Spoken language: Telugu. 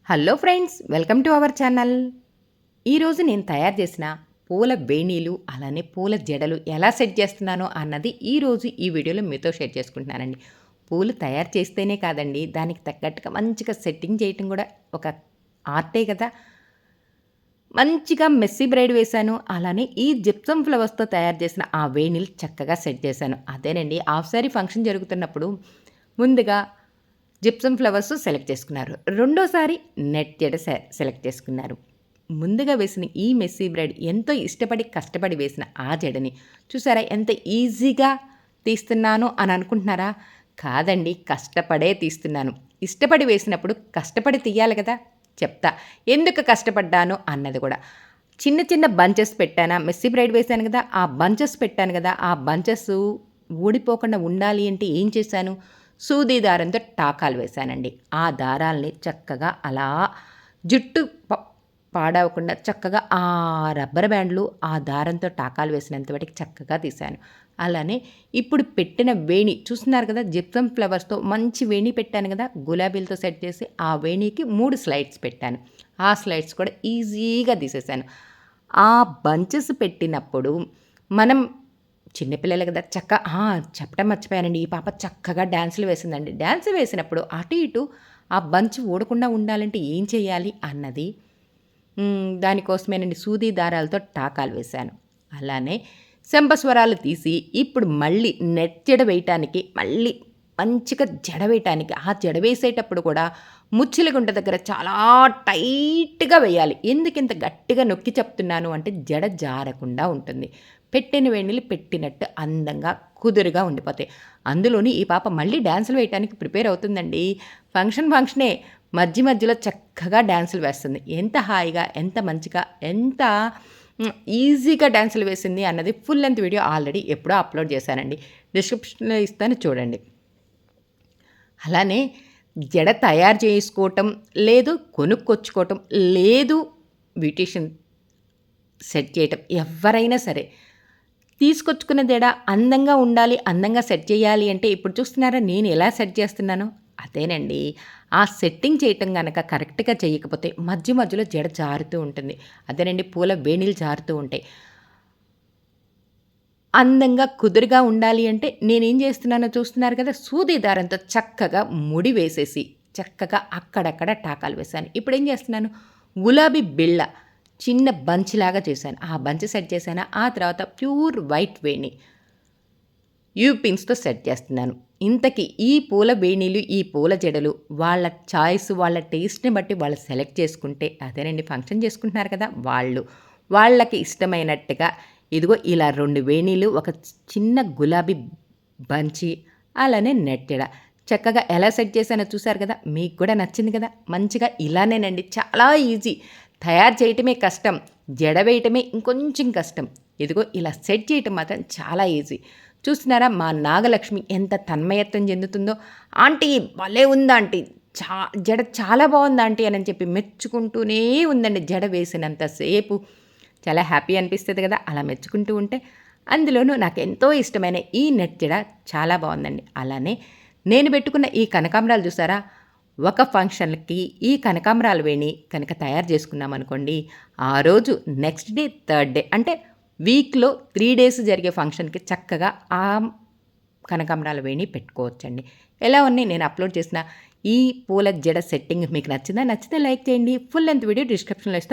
Hello friends, welcome to our channel. ఈరోజు నేను తయారు చేసిన పూల వేణీలు అలానే పూల జడలు ఎలా సెట్ చేస్తున్నానో అన్నది ఈరోజు ఈ వీడియోలో మీతో షేర్ చేసుకుంటున్నానండి. పూలు తయారు చేస్తేనే కాదండి, దానికి తగ్గట్టుగా మంచిగా సెట్టింగ్ చేయటం కూడా ఒక ఆర్టే కదా. మంచిగా మెస్సీ బ్రైడ్ వేశాను. అలానే ఈ జిప్సమ్ ఫ్లవర్స్తో తయారు చేసిన ఆ వేణీలు చక్కగా సెట్ చేశాను. అదేనండి, హాఫ్ సారీ ఫంక్షన్ జరుగుతున్నప్పుడు ముందుగా జిప్సమ్ ఫ్లవర్స్ సెలెక్ట్ చేసుకున్నారు. రెండోసారి నెట్ జడ సెలెక్ట్ చేసుకున్నారు. ముందుగా వేసిన ఈ మెస్సీ బ్రైడ్ ఎంతో ఇష్టపడి కష్టపడి వేసిన ఆ జడని చూసారా ఎంత ఈజీగా తీస్తున్నాను అని అనుకుంటున్నారా? కాదండి, కష్టపడే తీస్తున్నాను. ఇష్టపడి వేసినప్పుడు కష్టపడి తీయాలి కదా. చెప్తా ఎందుకు కష్టపడ్డాను అన్నది కూడా. చిన్న చిన్న బంచెస్ పెట్టానా, మెస్సీ బ్రైడ్ వేశాను కదా, ఆ బంచెస్ పెట్టాను కదా, ఆ బంచెస్ ఊడిపోకుండా ఉండాలి అంటే ఏం చేశాను, సూది దారంతో టాకాలు వేశానండి. ఆ దారాల్ని చక్కగా అలా జుట్టు పాడవకుండా చక్కగా ఆ రబ్బర్ బ్యాండ్లు ఆ దారంతో టాకాలు వేసినంత వాటికి చక్కగా తీశాను. అలానే ఇప్పుడు పెట్టిన వేణి చూస్తున్నారు కదా, జిప్సమ్ ఫ్లవర్స్తో మంచి వేణి పెట్టాను కదా, గులాబీలతో సెట్ చేసి ఆ వేణికి 3 స్లైడ్స్ పెట్టాను. ఆ స్లైడ్స్ కూడా ఈజీగా తీసేశాను. ఆ బంచెస్ పెట్టినప్పుడు మనం చిన్నపిల్లలు కదా, చెప్పడం మర్చిపోయానండి. ఈ పాప చక్కగా డాన్సులు వేసిందండి. డాన్స్ వేసినప్పుడు అటు ఇటు ఆ బంచ్ ఊడకుండా ఉండాలంటే ఏం చేయాలి అన్నది దానికోసమేనండి సూది దారాలతో టాకాలు వేశాను. అలానే శంభస్వరాలు తీసి ఇప్పుడు మళ్ళీ నెట్ జడ వేయటానికి మళ్ళీ మంచిగా జడ వేయటానికి ఆ జడ వేసేటప్పుడు కూడా ముచ్చులగుంట దగ్గర చాలా టైట్గా వేయాలి. ఎందుకు ఇంత గట్టిగా నొక్కి చెప్తున్నాను అంటే జడ జారకుండా ఉంటుంది. పెట్టిన వేణీలు పెట్టినట్టు అందంగా కుదురుగా ఉండిపోతాయి. అందులోని ఈ పాప మళ్ళీ డ్యాన్సులు వేయటానికి ప్రిపేర్ అవుతుందండి. ఫంక్షనే మధ్యలో చక్కగా డ్యాన్సులు వేస్తుంది. ఎంత హాయిగా, ఎంత మంచిగా, ఎంత ఈజీగా డ్యాన్సులు వేసింది అన్నది ఫుల్ లెంత్ వీడియో ఆల్రెడీ ఎప్పుడో అప్లోడ్ చేశానండి. డిస్క్రిప్షన్లో ఇస్తాను చూడండి. అలానే జడ తయారు చేసుకోవటం లేదు, కొనుక్కొచ్చుకోవటం లేదు, బ్యూటీషియన్ సెట్ చేయటం ఎవరైనా సరే తీసుకొచ్చుకున్న జడ అందంగా ఉండాలి, అందంగా సెట్ చేయాలి అంటే ఇప్పుడు చూస్తున్నారా నేను ఎలా సెట్ చేస్తున్నానో అదేనండి. ఆ సెట్టింగ్ చేయటం గనక కరెక్ట్గా చేయకపోతే మధ్యలో జడ జారుతూ ఉంటుంది. అదేనండి, పూల వేణీలు జారుతూ ఉంటాయి. అందంగా కుదురుగా ఉండాలి అంటే నేనేం చేస్తున్నానో చూస్తున్నారు కదా, సూది దారంతో చక్కగా ముడి వేసేసి చక్కగా అక్కడక్కడ టాకాలు వేశాను. ఇప్పుడేం చేస్తున్నాను, గులాబీ బిళ్ళ చిన్న బంచ్ లాగా చేశాను. ఆ బంచ్ సెట్ చేశాను. ఆ తర్వాత ప్యూర్ వైట్ వేణి పిన్స్తో సెట్ చేస్తున్నాను. ఇంతకీ ఈ పూల వేణీలు, ఈ పూల జడలు వాళ్ళ చాయిస్, వాళ్ళ టేస్ట్ని బట్టి వాళ్ళు సెలెక్ట్ చేసుకుంటే అదేనండి, ఫంక్షన్ చేసుకుంటున్నారు కదా వాళ్ళకి ఇష్టమైనట్టుగా ఇదిగో ఇలా 2 వేణీలు, ఒక చిన్న గులాబీ బంచి, అలానే నెట్ జడ చక్కగా ఎలా సెట్ చేశానో చూసారు కదా. మీకు కూడా నచ్చింది కదా. మంచిగా ఇలానేనండి, చాలా ఈజీ. తయారు చేయటమే కష్టం, జడ వేయటమే ఇంకొంచెం కష్టం. ఇదిగో ఇలా సెట్ చేయటం మాత్రం చాలా ఈజీ. చూస్తున్నారా మా నాగలక్ష్మి ఎంత తన్మయత్వం చెందుతుందో. ఆంటీ భలే ఉందా ఆంటీ, జడ చాలా బాగుంది ఆంటీ అని చెప్పి మెచ్చుకుంటూనే ఉందండి. జడ వేసినంతసేపు చాలా హ్యాపీ అనిపిస్తుంది కదా అలా మెచ్చుకుంటూ ఉంటే. అందులోనూ నాకు ఎంతో ఇష్టమైన ఈ నెట్ జడ చాలా బాగుందండి. అలానే నేను పెట్టుకున్న ఈ కనకాంబరాలు చూసారా, ఒక ఫంక్షన్కి ఈ కనకాంబరాలు వేణి కనుక తయారు చేసుకున్నామనుకోండి, ఆ రోజు నెక్స్ట్ డే, థర్డ్ డే అంటే వీక్లో 3 డేస్ జరిగే ఫంక్షన్కి చక్కగా ఆ కనకాంబరాల వేణి పెట్టుకోవచ్చండి. ఎలా ఉన్నాయి నేను అప్లోడ్ చేసిన ఈ పూల జడ సెట్టింగ్ మీకు నచ్చిందా? నచ్చితే లైక్ చేయండి. ఫుల్ లెంత్ వీడియో డిస్క్రిప్షన్లో ఇస్తాను.